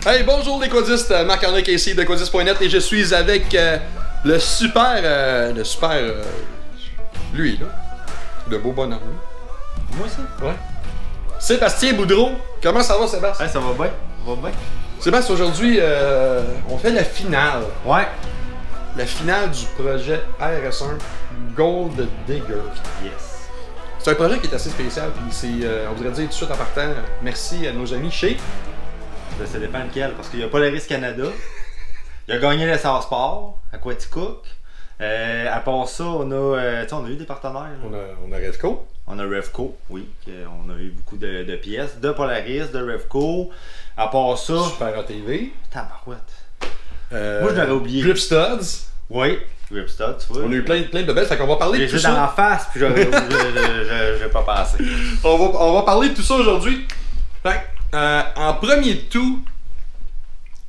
Hey, bonjour les codistes, Marc-André Casey de codiste.net et je suis avec le super, lui là, le beau bonhomme. Moi ça? Ouais. Sébastien Boudreau, comment ça va Sébastien? Ouais, ça va bien, Sébastien, aujourd'hui, on fait la finale. Ouais. La finale du projet RS1 Gold Digger. Yes. C'est un projet qui est assez spécial, puis c'est, on voudrait dire tout de suite en partant, merci à nos amis chez... Ben, ça dépend lequel, parce qu'il y a Polaris Canada, il a gagné l'Essar Sport, Aquaticook. À part ça, on a eu des partenaires. On a Revco. On a Revco, oui. On a eu beaucoup de pièces, de Polaris, de Revco. À part ça... Super ATV. Tabarouette. Moi, je l'aurais oublié. Grip Studs. Oui, Grip Studs, tu vois. On a eu plein de belles, fait qu'on va parler de tout ça. J'ai dans la face, puis je vais pas passer. On va parler de tout ça aujourd'hui. En premier de tout,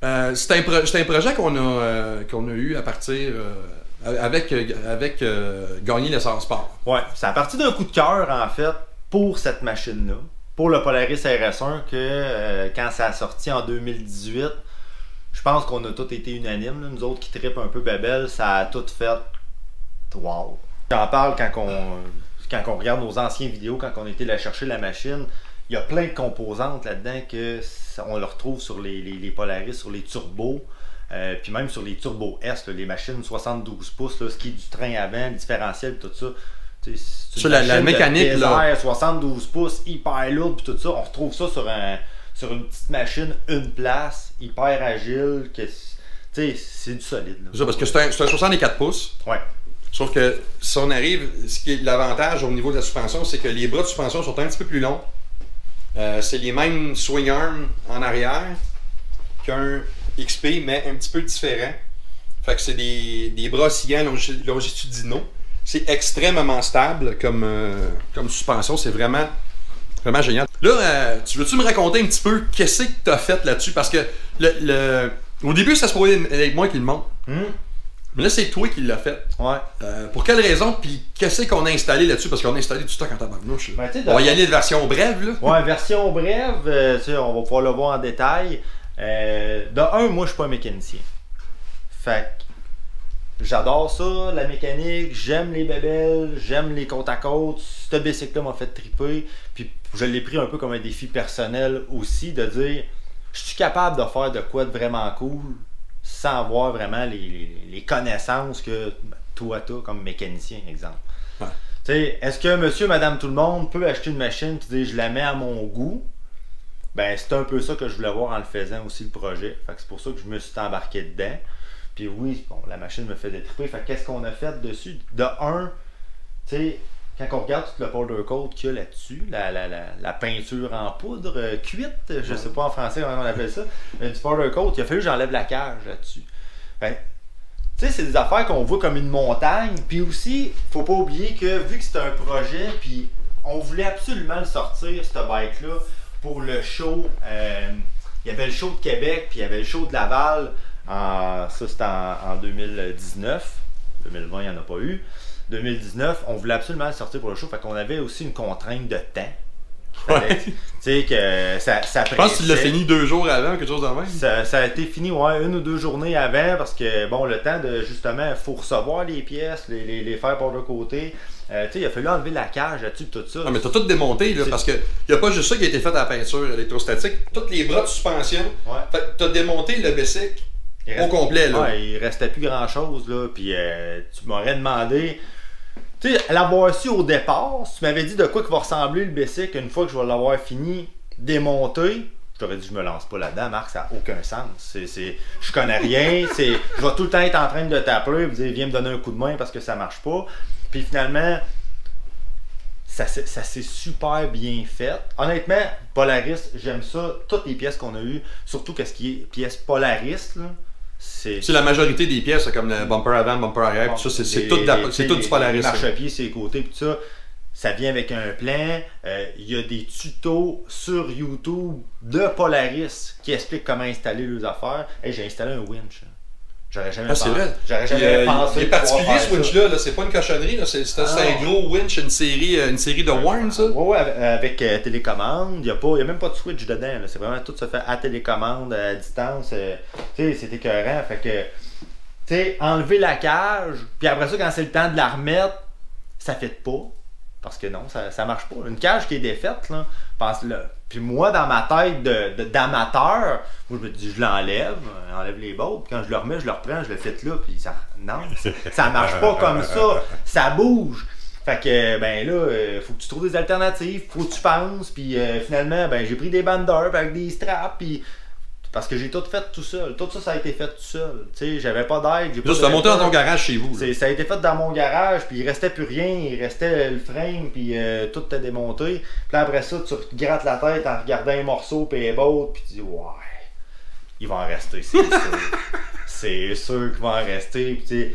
c'est un projet qu'on a eu à partir avec gagner l'Essar Sport. Ouais, c'est à partir d'un coup de cœur en fait pour cette machine-là, pour le Polaris RS1 que quand ça a sorti en 2018, je pense qu'on a tous été unanimes, là, nous autres qui trippent un peu Babel, ça a tout fait wow. J'en parle quand on regarde nos anciennes vidéos, quand on était là chercher la machine. Il y a plein de composantes là-dedans qu'on le retrouve sur les Polaris, sur les turbos, puis même sur les Turbo S, là, les machines 72 pouces, là, ce qui est du train avant, le différentiel, tout ça. Sur la mécanique, là. 72 pouces, hyper lourde, puis tout ça. On retrouve ça sur une petite machine, une place, hyper agile. C'est du solide. Là. C'est ça, parce que c'est un 64 pouces. Ouais. Sauf que si on arrive, ce qui est l'avantage au niveau de la suspension, c'est que les bras de suspension sont un petit peu plus longs. C'est les mêmes swing arms en arrière qu'un XP, mais un petit peu différent. Fait que c'est des bras oscillants longitudinaux. C'est extrêmement stable comme suspension. C'est vraiment génial. Là, tu veux-tu me raconter un petit peu qu'est-ce que tu as fait là-dessus? Parce que au début, ça se pourrait être moi qui le montre. Mais là, c'est toi qui l'as fait. Ouais. Pour quelle raison? Puis qu'est-ce qu'on a installé là-dessus? Parce qu'on a installé du stock en tabarnouche. Ben, on va y aller de version brève, là. Ouais, version brève, on va pouvoir le voir en détail. De un, moi, je suis pas un mécanicien. Fait que j'adore ça, la mécanique, j'aime les bébelles, j'aime les côte à côte. Ce bicycle-là m'a fait triper. Puis je l'ai pris un peu comme un défi personnel aussi, de dire, je suis capable de faire de quoi de vraiment cool sans avoir vraiment les connaissances que toi t'as comme mécanicien, exemple. Ouais. Est-ce que monsieur, madame, tout le monde peut acheter une machine et dire je la mets à mon goût? Ben c'est un peu ça que je voulais voir en le faisant aussi le projet. Fait que c'est pour ça que je me suis embarqué dedans. Puis oui, bon, la machine me fait détriper. Fait qu'est-ce qu'on a fait dessus? De un, tu sais, quand on regarde tout le powder coat qu'il y a là-dessus, la peinture en poudre cuite, je sais pas en français comment on appelle ça, mais du powder coat, il a fallu que j'enlève la cage là-dessus. Tu sais, c'est des affaires qu'on voit comme une montagne, puis aussi, faut pas oublier que vu que c'est un projet, puis on voulait absolument le sortir, ce bike-là, pour le show, il y avait le show de Québec, puis il y avait le show de Laval, ça c'était en 2019, 2020 il n'y en a pas eu. 2019, on voulait absolument le sortir pour le show, fait qu'on avait aussi une contrainte de temps. Ouais. Tu sais que ça pressait. Je pense que tu l'as fini 2 jours avant, quelque chose de même. Ça a été fini, ouais, 1 ou 2 journées avant, parce que, bon, le temps de, justement, il faut recevoir les pièces, les faire par le côté. Tu sais, il a fallu enlever la cage là-dessus, tout ça. Non, mais t'as tout démonté, là, parce qu'il n'y a pas juste ça qui a été fait à la peinture électrostatique. Tous les bras de suspension. Ouais. Fait que t'as démonté le bicycle au complet, là. Ouais, il restait plus grand-chose, là, puis tu m'aurais demandé... Tu sais, l'avoir su au départ, si tu m'avais dit de quoi que va ressembler le bicycle une fois que je vais l'avoir fini, démonté, je t'aurais dit je me lance pas là-dedans, Marc, ça n'a aucun sens. Je connais rien, je vais tout le temps être en train de t'appeler et me dire viens me donner un coup de main parce que ça marche pas. Puis finalement, ça s'est super bien fait. Honnêtement, Polaris, j'aime ça. Toutes les pièces qu'on a eues, surtout qu'est-ce qui est pièces Polaris, là. C'est la majorité des pièces, comme le bumper avant, bumper arrière, bon, c'est tout du Polaris. Les marchepieds, ses côtés, puis tout ça, ça vient avec un plan. Il y a des tutos sur YouTube de Polaris qui expliquent comment installer les affaires. Hey, j'ai installé un winch. J'aurais jamais Ah, c'est pensé. vrai. J'aurais jamais pensé. Il est particulier ce winch-là, -là, c'est pas une cochonnerie, c'est un gros winch, une série de Warren, ça. Ouais, avec télécommande, il n'y a même pas de switch dedans. C'est vraiment tout se fait à télécommande, à distance. Tu sais, c'est écœurant. Fait que, tu sais, enlever la cage, puis après ça, quand c'est le temps de la remettre, ça fait pas. Parce que non, ça marche pas. Une cage qui est défaite, là, puis moi, dans ma tête d'amateur, moi, je me dis, je l'enlève, enlève les bottes, puis quand je le remets, je le reprends, je le fais là, puis non, ça marche pas comme ça bouge. Fait que, ben là, faut que tu trouves des alternatives, faut que tu penses, puis finalement, ben j'ai pris des bandeurs avec des straps, puis parce que j'ai tout fait tout seul. Tout ça, ça a été fait tout seul. Tu sais, j'avais pas d'aide. Là, tu as monté dans ton garage chez vous. Ça a été fait dans mon garage, puis il restait plus rien. Il restait le frame, puis tout était démonté. Puis là, après ça, tu te grattes la tête en regardant un morceau, puis les bottes, puis tu dis, ouais, il va en rester, c'est sûr. C'est sûr qu'il va en rester. Puis tu sais,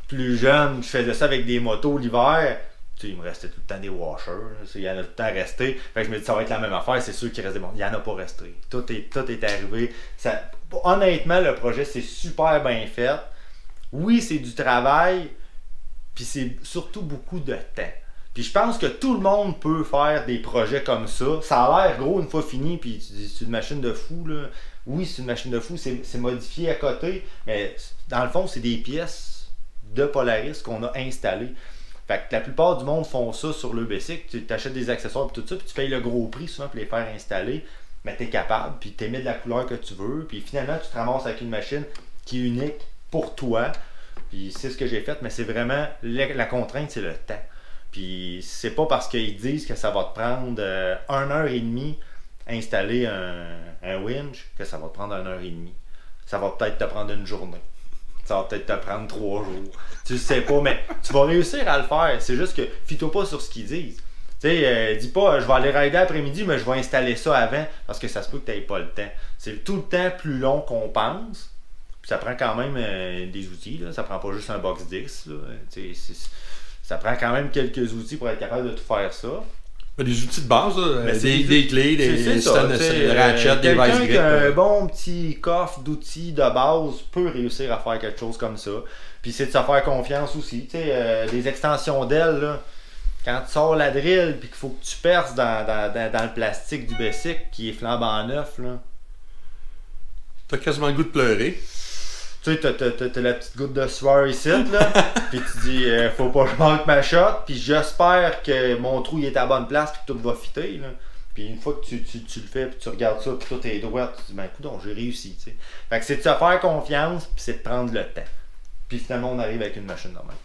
plus jeune, je faisais ça avec des motos l'hiver. Tu sais, il me restait tout le temps des washers. Il y en a tout le temps resté. Fait que je me dis, ça va être la même affaire. C'est sûr qu'il reste des bons. Il n'y en a pas resté. Tout est arrivé. Honnêtement, le projet, c'est super bien fait. Oui, c'est du travail. Puis c'est surtout beaucoup de temps. Puis je pense que tout le monde peut faire des projets comme ça. Ça a l'air gros une fois fini. Puis tu dis, c'est une machine de fou, là. Oui, c'est une machine de fou. C'est modifié à côté. Mais dans le fond, c'est des pièces de Polaris qu'on a installées. Fait que la plupart du monde font ça sur le basic. Tu achètes des accessoires et tout ça, puis tu payes le gros prix souvent pour les faire installer. Mais tu es capable, puis tu émets de la couleur que tu veux. Puis finalement, tu te ramasses avec une machine qui est unique pour toi. Puis c'est ce que j'ai fait, mais c'est vraiment la contrainte, c'est le temps. Puis c'est pas parce qu'ils disent que ça va te prendre 1h30 installer un winch que ça va te prendre 1h30. Ça va peut-être te prendre une journée. Ça va peut-être te prendre 3 jours. Tu le sais pas, mais tu vas réussir à le faire. C'est juste que fie-toi pas sur ce qu'ils disent. Tu sais, dis pas je vais aller rider après-midi, mais je vais installer ça avant, parce que ça se peut que tu n'aies pas le temps. C'est tout le temps plus long qu'on pense. Puis ça prend quand même des outils. Là. Ça prend pas juste un box 10. Ça prend quand même quelques outils pour être capable de tout faire ça. Des outils de base, là, des clés, des ratchets, des vice grips. Quelqu'un qui a un bon petit coffre d'outils de base peut réussir à faire quelque chose comme ça. Puis c'est de se faire confiance aussi. Des extensions d'ailes, là, quand tu sors la drill puis qu'il faut que tu perces dans le plastique du basic qui est flambant neuf, là. T'as quasiment le goût de pleurer. Tu sais, t'as la petite goutte de sueur ici, là, puis tu dis, faut pas que je manque ma shot, puis j'espère que mon trou il est à la bonne place, puis que tout va fitter, là. Puis une fois que tu le fais, puis tu regardes ça, puis tout est droit, tu te dis, ben écoute, j'ai réussi, tu sais. Fait que c'est de se faire confiance, puis c'est de prendre le temps. Puis finalement, on arrive avec une machine normale.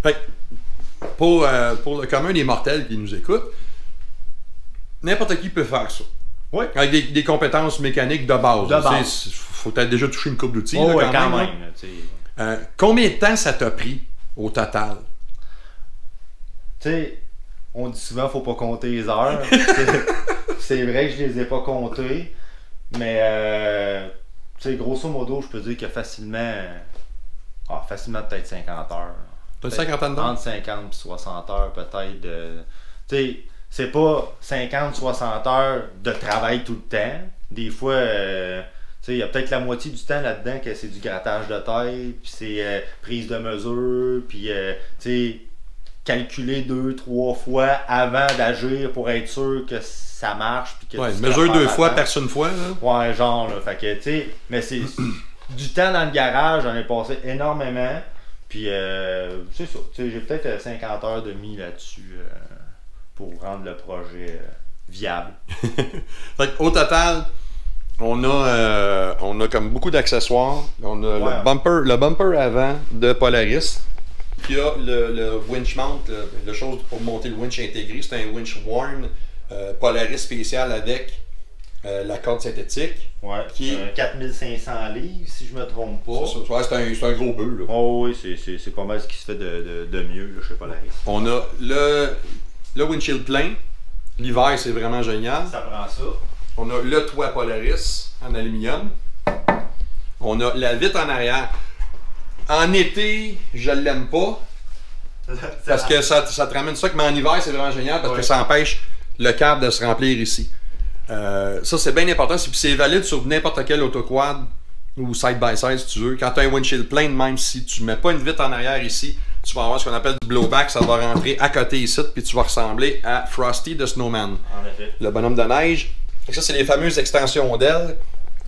Fait que pour le commun des mortels qui nous écoutent, n'importe qui peut faire ça. Oui. Avec des compétences mécaniques de base. Faut peut-être déjà toucher une coupe d'outils. Oh, là, quand même. Combien de temps ça t'a pris au total? Tu sais, on dit souvent faut pas compter les heures. C'est vrai que je les ai pas comptées. Mais tu sais, grosso modo, je peux dire que facilement peut-être 50 heures. T'as 50 ans dedans? Entre 50 et 60 heures peut-être. Tu sais, c'est pas 50-60 heures de travail tout le temps. Des fois, il y a peut-être la moitié du temps là-dedans que c'est du grattage de tête, puis c'est prise de mesure, puis calculer 2-3 fois avant d'agir pour être sûr que ça marche. Puis que mesure 2 fois, perce une fois. Là. Ouais, genre, là. Fait que, tu sais, mais c'est du temps dans le garage, j'en ai passé énormément. Puis, c'est ça. J'ai peut-être 50 heures de mis là-dessus. Pour rendre le projet viable. Fait au total, on a comme beaucoup d'accessoires. On a le bumper avant de Polaris. Puis il y a le winch mount, la chose pour monter le winch intégré. C'est un winch Warren Polaris spécial avec la corde synthétique. Ouais, qui est 4500 livres, si je me trompe pas. C'est un gros bœuf. Là. Oh oui, c'est pas mal ce qui se fait de mieux là, chez Polaris. On a le windshield plein. L'hiver, c'est vraiment génial. Ça prend ça. On a le toit Polaris en aluminium. On a la vitre en arrière. En été, je l'aime pas. Parce que ça te ramène ça. Mais en hiver, c'est vraiment génial parce que ça empêche le câble de se remplir ici. Ça, c'est bien important. C'est valide sur n'importe quel autoquad ou side-by-side si tu veux. Quand tu as un windshield plein, même si tu mets pas une vitre en arrière ici, tu vas avoir ce qu'on appelle du blowback, ça va rentrer à côté ici, puis tu vas ressembler à Frosty de Snowman. En effet. Le bonhomme de neige. Et ça, c'est les fameuses extensions d'ailes.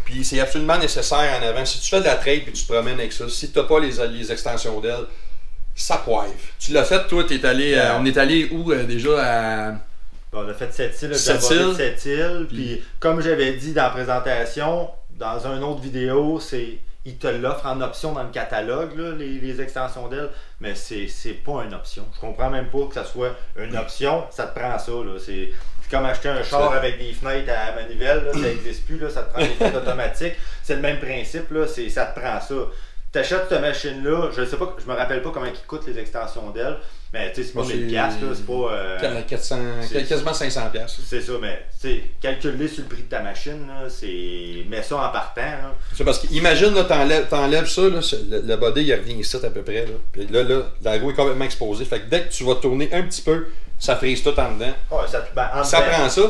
Puis c'est absolument nécessaire en avant. Si tu fais de la trail puis tu te promènes avec ça, si tu n'as pas les extensions d'ailes, ça poive. Tu l'as fait, toi, t'es allé, on est allé où déjà à... On a fait Sept-Îles, Sept-Îles. Puis comme j'avais dit dans la présentation, dans une autre vidéo, ils te l'offrent en option dans le catalogue, là, les extensions d'ailes, mais c'est pas une option. Je comprends même pas que ça soit une option, ça te prend ça. C'est comme acheter un char avec des fenêtres à manivelle, là, ça n'existe plus, là, ça te prend des fenêtres automatiques. C'est le même principe, là, ça te prend ça. Tu achètes cette machine-là, je sais pas, je me rappelle pas comment ils coûtent les extensions d'ailes, mais tu sais, c'est pas 1000$, là, c'est pas... 400, quasiment 500$. C'est ça, mais tu sais, calculer sur le prix de ta machine, là, mets ça en partant. C'est parce qu'imagine, t'enlèves ça, là, le body il revient ici à peu près. Là. Puis là, la roue est complètement exposée. Fait que dès que tu vas tourner un petit peu, ça frise tout en dedans. Ouais, ça prend ça.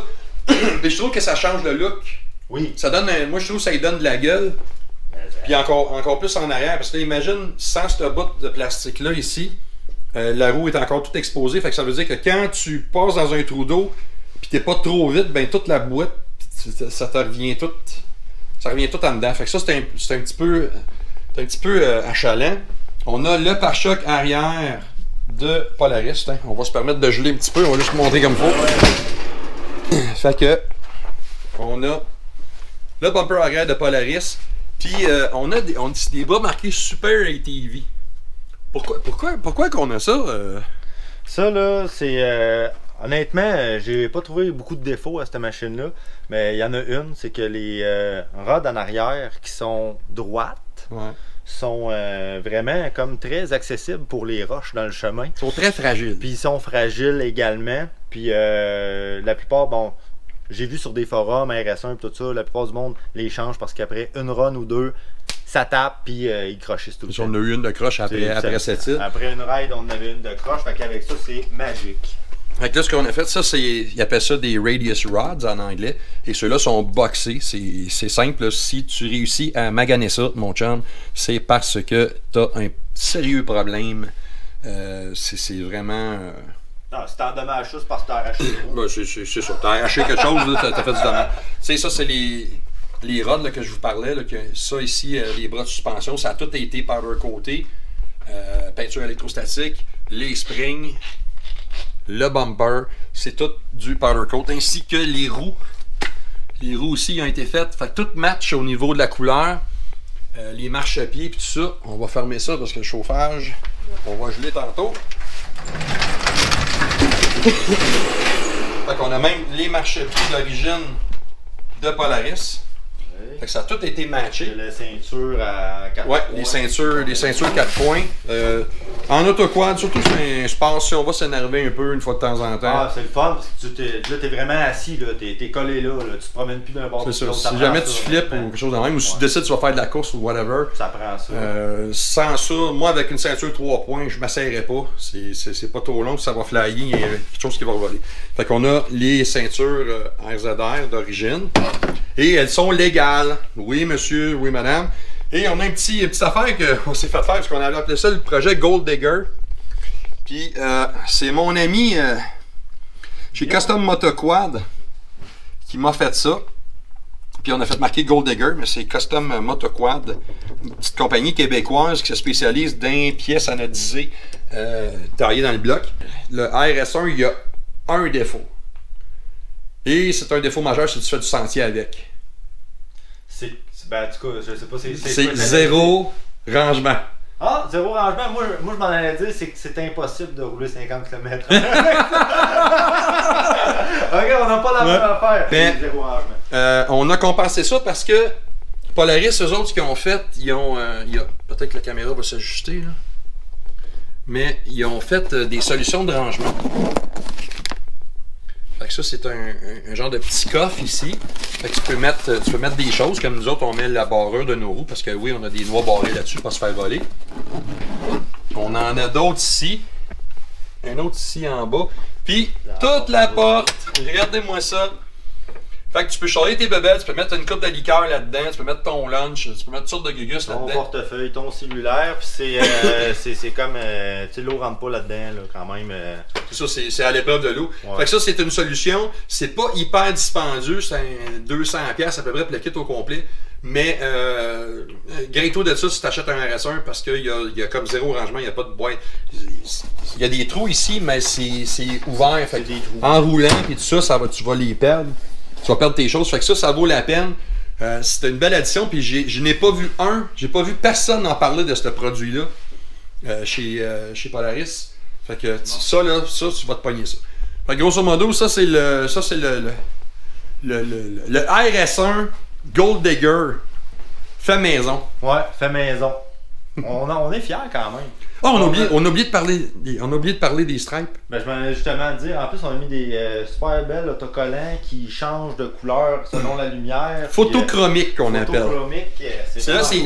Puis je trouve que ça change le look. Oui. Ça donne moi je trouve que ça lui donne de la gueule. Puis encore plus en arrière. Parce que là, imagine, sans ce bout de plastique-là ici, la roue est encore toute exposée. Fait que ça veut dire que quand tu passes dans un trou d'eau, puis t'es pas trop vite, ben toute la boîte, ça te revient tout. Ça revient tout en dedans. Fait que ça, c'est un petit peu achalant. On a le pare-choc arrière de Polaris. Hein. On va se permettre de geler un petit peu. On va juste montrer comme il faut. Fait que on a le bumper arrière de Polaris. Puis on a des bras marqués Super ATV. Pourquoi qu'on a ça? Ça là, c'est honnêtement, j'ai pas trouvé beaucoup de défauts à cette machine-là, mais il y en a une, c'est que les rods en arrière qui sont droites sont vraiment comme très accessibles pour les roches dans le chemin. Ils sont très fragiles. Puis ils sont fragiles également. Puis la plupart, bon, j'ai vu sur des forums, RS1 et tout ça, la plupart du monde les change parce qu'après une run ou deux, ça tape puis ils crochissent tout le temps. On a eu une de croche après cette île. Après une ride, on avait une de croche, fait qu'avec ça, c'est magique. Fait que là, ce qu'on a fait, ça, ils appellent ça des radius rods en anglais. Et ceux-là sont boxés. C'est simple. Là. Si tu réussis à maganer ça, mon chum, c'est parce que tu as un sérieux problème. C'est vraiment... Non, si t'endommages ça, c'est parce que t'as arraché. Ben, c'est ça. T'as arraché quelque chose, t'as fait du dommage. Tu sais, ça, c'est les rods là, que je vous parlais. Là, que ça, ici, les bras de suspension, ça a tout été powder coaté. Peinture électrostatique, les springs, le bumper, c'est tout du powder coat, ainsi que les roues. Les roues aussi ont été faites. Fait que tout match au niveau de la couleur. Les marchepieds et tout ça. On va fermer ça parce que le chauffage, on va geler tantôt. Fait qu'on a même les marchepieds d'origine de Polaris. Oui. Fait que ça a tout été matché. Les ceintures à 4 points. Les ceintures 4 points. En autoquad, surtout je pense si on va s'énerver un peu une fois de temps en temps. Ah, c'est le fun parce que là, t'es vraiment assis, t'es collé là, tu te promènes plus d'un bord de l'autre. Si jamais tu flippes ou quelque chose de même, ou si tu décides que tu vas faire de la course ou whatever. Ça prend ça. Sans ça, moi avec une ceinture 3 points, je m'asseillerai pas. C'est pas trop long, ça va flyer, il y a quelque chose qui va voler. Fait qu'on a les ceintures RZR d'origine. Et elles sont légales. Oui, monsieur, oui, madame. Et on a une petite affaire qu'on s'est fait faire, parce qu'on avait appelé ça le projet Gold Digger. Puis, c'est mon ami chez Custom Motoquad qui m'a fait ça. Puis, on a fait marquer Gold Digger, mais c'est Custom Motoquad, une petite compagnie québécoise qui se spécialise dans pièces anodisées taillées dans le bloc. Le RS1, il y a un défaut. Et c'est un défaut majeur si tu fais du sentier avec. Ben, en tout cas, je sais pas, c'est zéro rangement. Ah, zéro rangement. Moi je m'en allais dire, c'est que c'est impossible de rouler 50 km. Ok, on n'a pas la même affaire. Ben, zéro rangement. On a compensé ça parce que Polaris, eux autres, ce qu'ils ont fait, peut-être que la caméra va s'ajuster, là. Mais ils ont fait des solutions de rangement. Fait que ça, c'est un genre de petit coffre ici. Fait que tu peux mettre des choses, comme nous autres, on met la barrure de nos roues, parce que oui, on a des noix barrées là-dessus pour se faire voler. On en a d'autres ici. Un autre ici en bas. Puis, toute la porte. Regardez-moi ça. Fait que tu peux charger tes bébelles, tu peux mettre une coupe de liqueur là-dedans, tu peux mettre ton lunch, tu peux mettre toutes sortes de gugus là-dedans. Ton portefeuille, ton cellulaire, puis c'est comme, tu sais, l'eau rentre pas là-dedans, là, quand même. Ça, c'est à l'épreuve de l'eau. Ouais. Fait que ça, c'est une solution. C'est pas hyper dispendieux, c'est 200$ à peu près pour le kit au complet. Mais grinto de ça si tu achètes un RS1 parce qu'il y a comme zéro rangement, il n'y a pas de boîte. Il y a des trous ici, mais c'est ouvert. Fait en roulant et tout ça, tu vas les perdre. Tu vas perdre tes choses. Fait que ça vaut la peine. C'était une belle addition. Puis je n'ai pas vu j'ai pas vu personne en parler de ce produit-là chez Polaris. Fait que ça, tu vas te pogner ça. Fait que grosso modo, ça c'est le RS1 Gold Digger fait maison. Ouais, fait maison. on est fiers quand même. Oh, on a oublié de parler des stripes. Ben, je m'en ai justement dit, en plus on a mis des super belles autocollants qui changent de couleur selon la lumière. Photochromique qu'on appelle. Photochromique,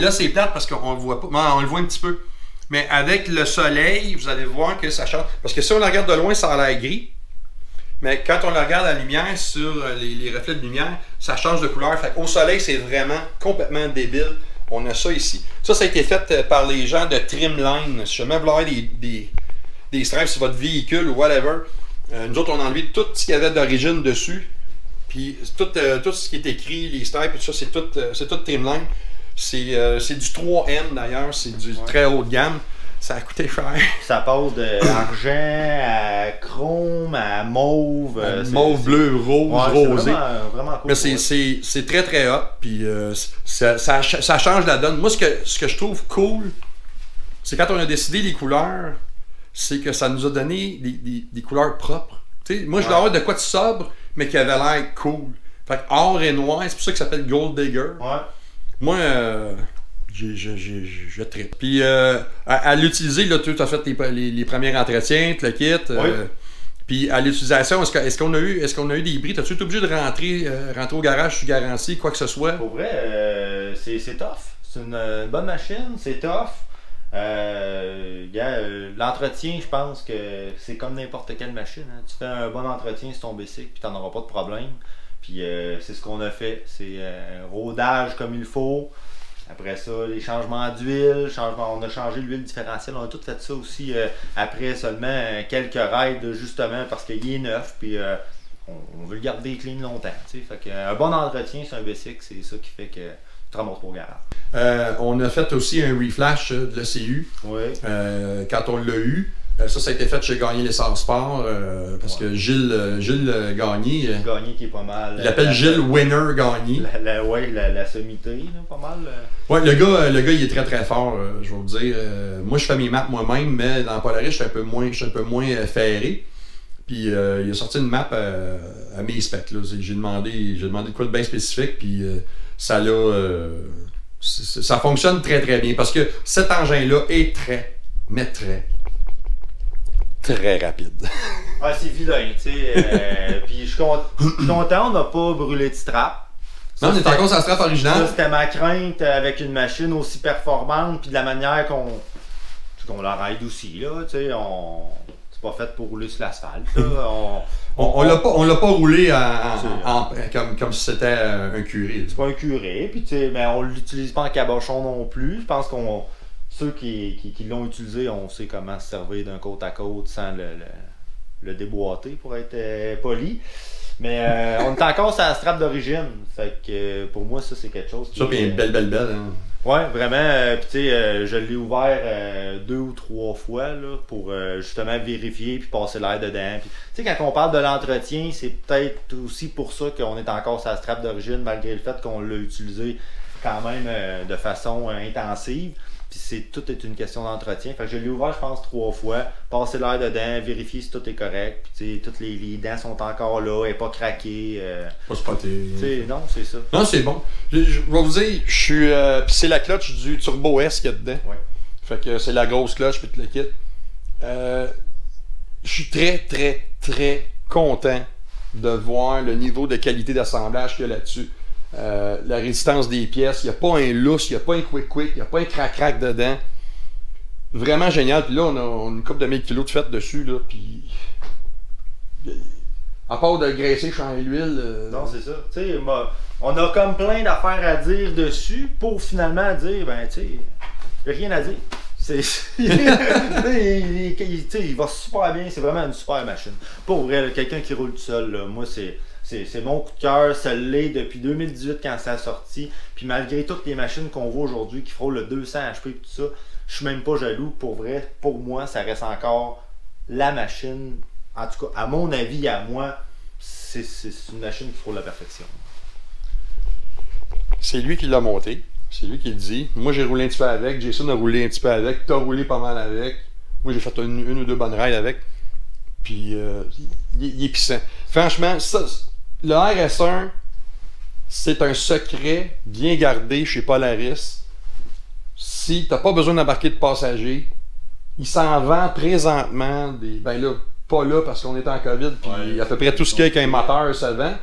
là c'est plate parce qu'on le voit pas. Non, on le voit un petit peu. Mais avec le soleil, vous allez voir que ça change. Parce que si on la regarde de loin, ça a l'air gris. Mais quand on la regarde à la lumière, sur les reflets de lumière, ça change de couleur. Fait au soleil, c'est vraiment complètement débile. On a ça ici. Ça a été fait par les gens de Trimline. Si jamais vous avez des stripes sur votre véhicule ou whatever, nous autres, on a enlevé tout ce qu'il y avait d'origine dessus. Puis tout ce qui est écrit, les stripes, tout ça, c'est tout Trimline. C'est du 3M d'ailleurs, c'est du très haut de gamme. Ça a coûté cher. Ça passe d'argent à chrome à mauve. Mauve, bleu, rose, rosé. Vraiment cool. Mais c'est très très hot. Puis ça change la donne. Moi, ce que je trouve cool, c'est quand on a décidé les couleurs, c'est que ça nous a donné des couleurs propres. T'sais, moi, je voulais avoir de quoi de sobre, mais qui avait l'air cool. Fait que or et noir, c'est pour ça que ça s'appelle Gold Digger. Ouais. Moi, je tripe. Puis à l'utiliser, là, tu as fait les premiers entretiens, le kit. Puis à l'utilisation, est-ce qu'on a eu des bris? T'as-tu été obligé de rentrer au garage sous garantie, quoi que ce soit? Pour vrai, c'est tough. C'est une bonne machine, c'est tough. L'entretien, je pense que c'est comme n'importe quelle machine. Hein. Tu fais un bon entretien sur ton bicycle, puis tu n'en auras pas de problème. Puis c'est ce qu'on a fait. C'est un rodage comme il faut. Après ça, les changements d'huile, on a changé l'huile différentielle, on a tout fait ça aussi après seulement quelques raids justement parce qu'il est neuf, puis on veut le garder clean longtemps. Fait un bon entretien sur un bicycle, c'est ça qui fait que tu te remontes pour le garage. On a fait aussi un reflash de l'ECU quand on l'a eu. Ça a été fait chez Gagné l'Essence Sport parce que Gilles Gagné. Gagné qui est pas mal. Il l'appelle Gilles Winner Gagné. La sommité, pas mal. Ouais, le gars, il est très très fort, je vais vous dire. Moi, je fais mes maps moi-même, mais dans Polaris, je suis un peu moins ferré. Puis il a sorti une map à mes specs. J'ai demandé de quoi de bien spécifique, puis ça fonctionne très très bien parce que cet engin-là est très rapide. Ah, c'est vilain, tu sais. Puis je suis content, on n'a pas brûlé de strap. Non, on est encore sur la strap originale. Ça, c'était ma crainte avec une machine aussi performante, puis de la manière qu'on la ride aussi, là, tu sais. C'est pas fait pour rouler sur l'asphalte, on l'a pas roulé comme si c'était un curé. C'est pas un curé, puis tu sais, mais on l'utilise pas en cabochon non plus. Je pense qu'on ceux qui l'ont utilisé, on sait comment se servir d'un côte à côte sans le déboîter pour être poli. Mais on est encore sur la strap d'origine. Fait que pour moi, ça c'est quelque chose. Ça, puis une belle. Hein. Ouais, vraiment. Puis tu sais, je l'ai ouvert 2 ou 3 fois là, pour justement vérifier puis passer l'air dedans. Tu sais, quand on parle de l'entretien, c'est peut-être aussi pour ça qu'on est encore sur la strap d'origine, malgré le fait qu'on l'a utilisé quand même de façon intensive. Puis tout est une question d'entretien. Fait que je l'ai ouvert, je pense, 3 fois. Passer l'air dedans, vérifier si tout est correct. Puis toutes les dents sont encore là, elle n'est pas craquée. Pas spoté. Non, c'est ça. Non, c'est bon. Je vais vous dire, je suis. Puis c'est la clutch du Turbo S qu'il y a dedans. Ouais. Fait que c'est la grosse clutch, puis tout le kit. Je suis très content de voir le niveau de qualité d'assemblage qu'il y a là-dessus. La résistance des pièces, il n'y a pas un lousse, il n'y a pas un quick, il n'y a pas un crac dedans. Vraiment génial. Puis là, on a une couple de 1000 kilos de fête dessus. Là, puis... À part de graisser, changer l'huile. Non, c'est ça. Tu sais, on a comme plein d'affaires à dire dessus pour finalement dire, ben, tu sais, il n'y a rien à dire. Il va super bien, c'est vraiment une super machine. Pour vrai, là, quelqu'un qui roule tout seul, là, moi, c'est mon coup de cœur. Ça l'est depuis 2018 quand ça a sorti. Puis malgré toutes les machines qu'on voit aujourd'hui qui frôlent le 200 HP et tout ça, je suis même pas jaloux. Pour vrai, pour moi, ça reste encore la machine. En tout cas, à mon avis, à moi, c'est une machine qui frôle la perfection. C'est lui qui l'a monté. C'est lui qui le dit. Moi, j'ai roulé un petit peu avec. Jason a roulé un petit peu avec. T'as roulé pas mal avec. Moi, j'ai fait une ou deux bonnes rides avec. Puis, il est puissant. Franchement, ça, le RS1, c'est un secret bien gardé chez Polaris. Si t'as pas besoin d'embarquer de passagers, il s'en vend présentement des. Ben là, pas là parce qu'on est en COVID, puis à peu près tout ce qu'il y a avec un moteur se vend.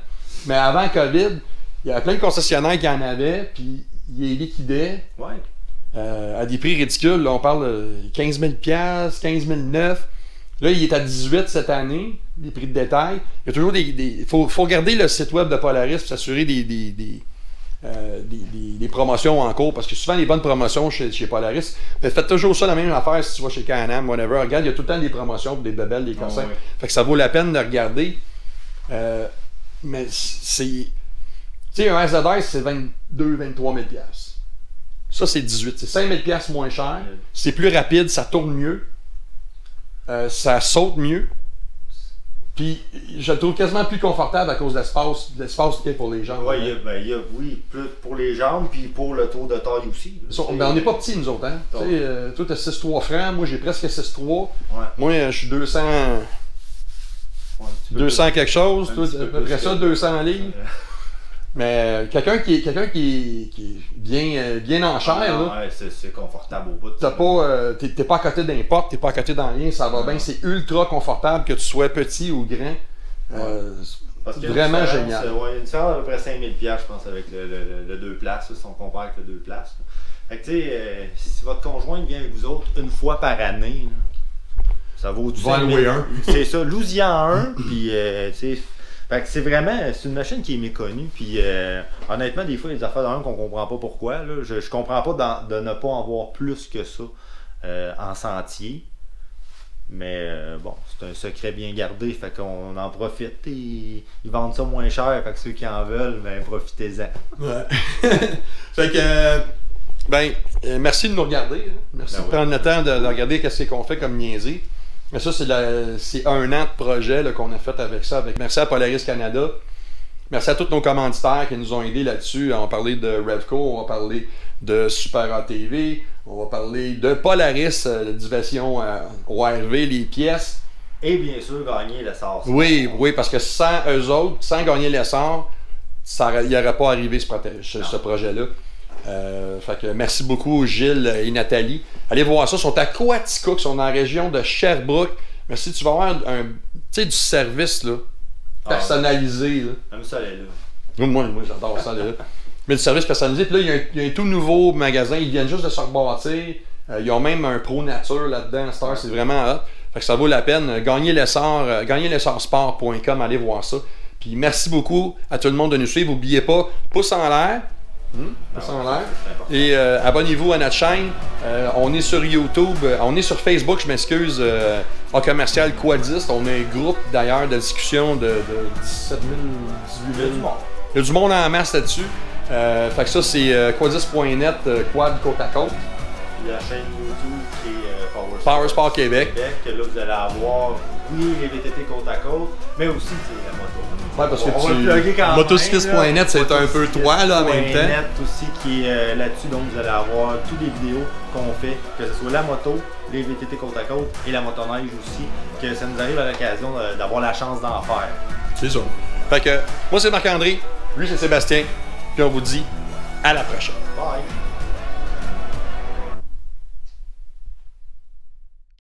Mais avant COVID, il y avait plein de concessionnaires qui en avaient, puis ils les liquidaient à des prix ridicules. Là, on parle de 15 000 $, 15 900. Là, il est à 18 cette année, les prix de détail. Il y a toujours des faut regarder le site web de Polaris pour s'assurer des promotions en cours, parce que souvent les bonnes promotions chez Polaris, mais faites toujours ça la même affaire si tu vas chez Can-Am, whatever. Regarde, il y a tout le temps des promotions pour des bebelles, des cossins. Fait que ça vaut la peine de regarder. Mais c'est. Tu sais, un RZR, c'est 22-23 000 $. Ça, c'est 18. C'est 5 000 $ moins cher. C'est plus rapide, ça tourne mieux. Ça saute mieux. Puis, je le trouve quasiment plus confortable à cause de l'espace qu'il y a pour les jambes. Oui, oui, plus pour les jambes, puis pour le tour de taille aussi. On n'est pas petits, nous autres. Hein? Toi, tu as 6'3 francs, moi j'ai presque 6'3. Ouais. Moi, je suis 200. Ouais, 200 quelque chose, toi, à peu près ça, 200 livres. Mais quelqu'un qui est bien en chair, là. Ouais, c'est confortable au bout. T'es pas à côté d'un porte, t'es pas à côté d'un rien, ça va bien, c'est ultra confortable que tu sois petit ou grand. Vraiment génial. Il y a une différence d'à peu près 5 000 $, je pense, avec le 2 places, si on compare avec le 2 places. Fait que tu sais, si votre conjoint vient avec vous autres une fois par année, là, ça vaut du 5 000 $. C'est ça, louis-en un, puis tu sais. Fait que c'est une machine qui est méconnue, puis honnêtement, des fois, il y a des affaires d'un qu'on comprend pas pourquoi. Là. Je comprends pas de ne pas en voir plus que ça en sentier. Mais bon, c'est un secret bien gardé, fait qu'on en profite. Ils vendent ça moins cher, fait que ceux qui en veulent, ben profitez-en. Ouais. Fait que, merci de nous regarder. Hein. Merci de prendre le temps de regarder qu'est-ce qu'on fait comme niaiserie. Mais ça, c'est 1 an de projet qu'on a fait avec ça. Merci à Polaris Canada. Merci à tous nos commanditaires qui nous ont aidés là-dessus. On va parler de Revco, on va parler de Super ATV, on va parler de Polaris, la division ORV, les pièces. Et bien sûr, gagner l'essor. Oui, parce que sans eux autres, sans gagner l'essor, il n'y aurait pas arrivé ce projet-là. Fait que merci beaucoup Gilles et Nathalie. Allez voir ça, ils sont à Coaticook, ils sont dans la région de Sherbrooke. Merci, tu vas avoir du service là, personnalisé. Même ça, elle est là. Moi j'adore ça, là. Mais du service personnalisé, puis là, il y a un tout nouveau magasin, ils viennent juste de se rebâtir. Ils ont même un Pro Nature là-dedans, Star, c'est vraiment hot. Fait que ça vaut la peine. Gagnez l'essorsport.com, allez voir ça. Puis merci beaucoup à tout le monde de nous suivre. N'oubliez pas, pouce en l'air. Et abonnez-vous à notre chaîne. On est sur YouTube, on est sur Facebook, je m'excuse, en commercial Quadiste. On a un groupe d'ailleurs de discussion de 17 000, 18 000. Il y a du monde en masse là-dessus. Fait que ça, c'est quadiste.net, quad côte à côte. La chaîne YouTube qui est Power Sport Québec. Là, vous allez avoir, oui, les VTT côte à côte, mais aussi la moto. Ouais, parce que motocycliste.net, c'est un peu toi là en même temps. Net aussi qui est là-dessus, donc vous allez avoir toutes les vidéos qu'on fait, que ce soit la moto, les VTT côte à côte et la motoneige aussi, que ça nous arrive à l'occasion d'avoir la chance d'en faire. C'est ça. Fait que moi c'est Marc-André, lui c'est Sébastien, puis on vous dit à la prochaine. Bye!